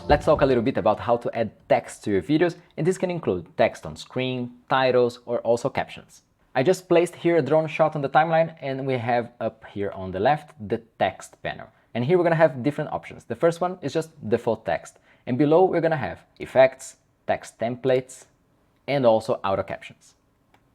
Let's talk a little bit about how to add text to your videos, and this can include text on screen, titles, or also captions. I just placed here a drone shot on the timeline, and we have up here on the left the text panel. And here we're going to have different options. The first one is just default text, and below we're going to have effects, text templates, and also auto captions.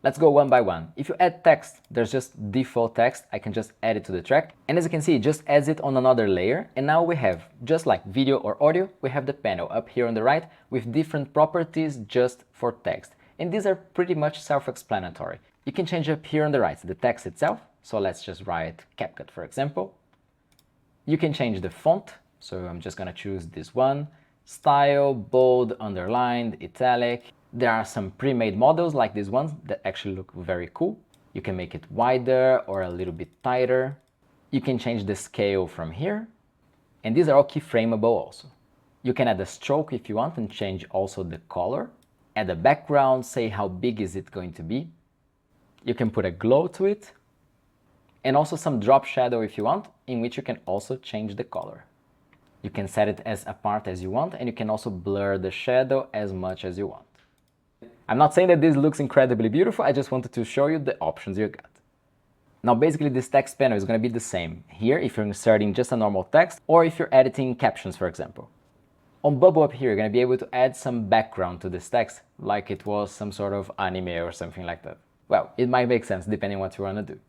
Let's go one by one. If you add text, there's just default text. I can just add it to the track. And as you can see, it just adds it on another layer. And now we have, just like video or audio, we have the panel up here on the right with different properties just for text. And these are pretty much self-explanatory. You can change up here on the right the text itself. So let's just write CapCut, for example. You can change the font. So I'm just gonna choose this one. Style, bold, underlined, italic. There are some pre-made models like these ones that actually look very cool. You can make it wider or a little bit tighter. You can change the scale from here. And these are all keyframeable also. You can add a stroke if you want and change also the color. Add a background, say how big is it going to be. You can put a glow to it. And also some drop shadow if you want, in which you can also change the color. You can set it as apart as you want, and you can also blur the shadow as much as you want. I'm not saying that this looks incredibly beautiful, I just wanted to show you the options you got. Now basically this text panel is going to be the same here if you're inserting just a normal text or if you're editing captions, for example. On Bubble up here, you're going to be able to add some background to this text, like it was some sort of anime or something like that. Well, it might make sense depending on what you want to do.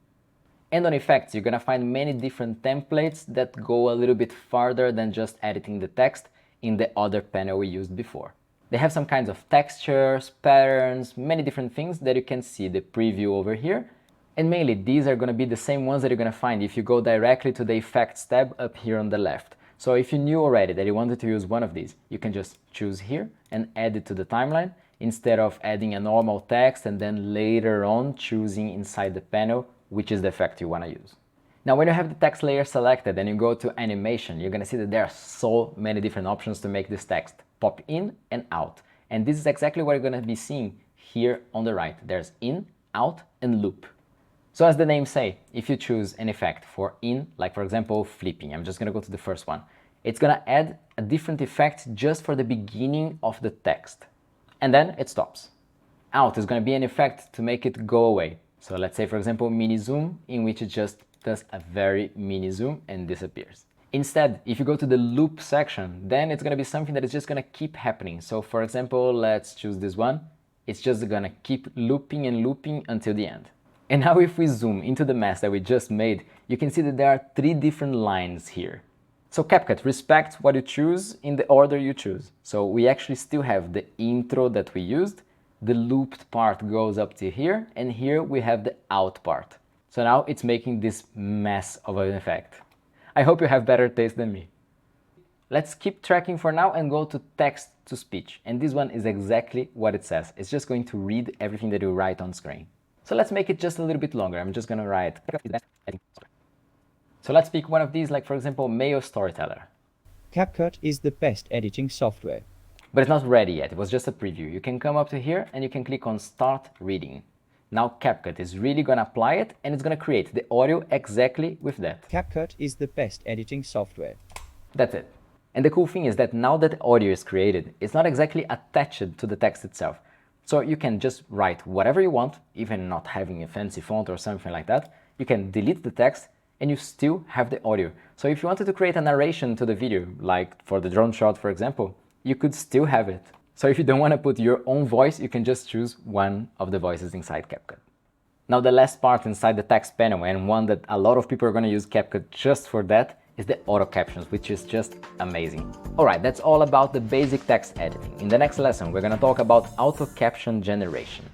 And on effects, you're going to find many different templates that go a little bit farther than just editing the text in the other panel we used before. They have some kinds of textures, patterns, many different things that you can see the preview over here. And mainly these are going to be the same ones that you're going to find if you go directly to the effects tab up here on the left. So if you knew already that you wanted to use one of these, you can just choose here and add it to the timeline instead of adding a normal text and then later on choosing inside the panel which is the effect you want to use. Now when you have the text layer selected and you go to animation, you're going to see that there are so many different options to make this text pop in and out. And this is exactly what you're going to be seeing here on the right. There's in, out, and loop. So as the name say, if you choose an effect for in, like for example flipping, I'm just going to go to the first one. It's going to add a different effect just for the beginning of the text. And then it stops. Out is going to be an effect to make it go away. So let's say for example mini zoom, in which it just does a very mini zoom and disappears. Instead, if you go to the loop section, then it's going to be something that is just going to keep happening. So for example, let's choose this one. It's just going to keep looping and looping until the end. And now if we zoom into the mess that we just made, you can see that there are 3 different lines here. So CapCut respects what you choose in the order you choose. So we actually still have the intro that we used. The looped part goes up to here, and here we have the out part. So now it's making this mess of an effect. I hope you have better taste than me. Let's keep tracking for now and go to text to speech. And this one is exactly what it says. It's just going to read everything that you write on screen. So let's make it just a little bit longer. I'm just going to write. So let's pick one of these, like for example, male storyteller. CapCut is the best editing software. But it's not ready yet. It was just a preview. You can come up to here and you can click on start reading. Now CapCut is really going to apply it and it's going to create the audio exactly with that. CapCut is the best editing software. That's it. And the cool thing is that now that audio is created, it's not exactly attached to the text itself. So you can just write whatever you want, even not having a fancy font or something like that. You can delete the text and you still have the audio. So if you wanted to create a narration to the video, like for the drone shot, for example, you could still have it. So if you don't want to put your own voice, you can just choose one of the voices inside CapCut. Now the last part inside the text panel, and one that a lot of people are going to use CapCut just for that, is the auto captions, which is just amazing. Alright, that's all about the basic text editing. In the next lesson, we're going to talk about auto caption generation.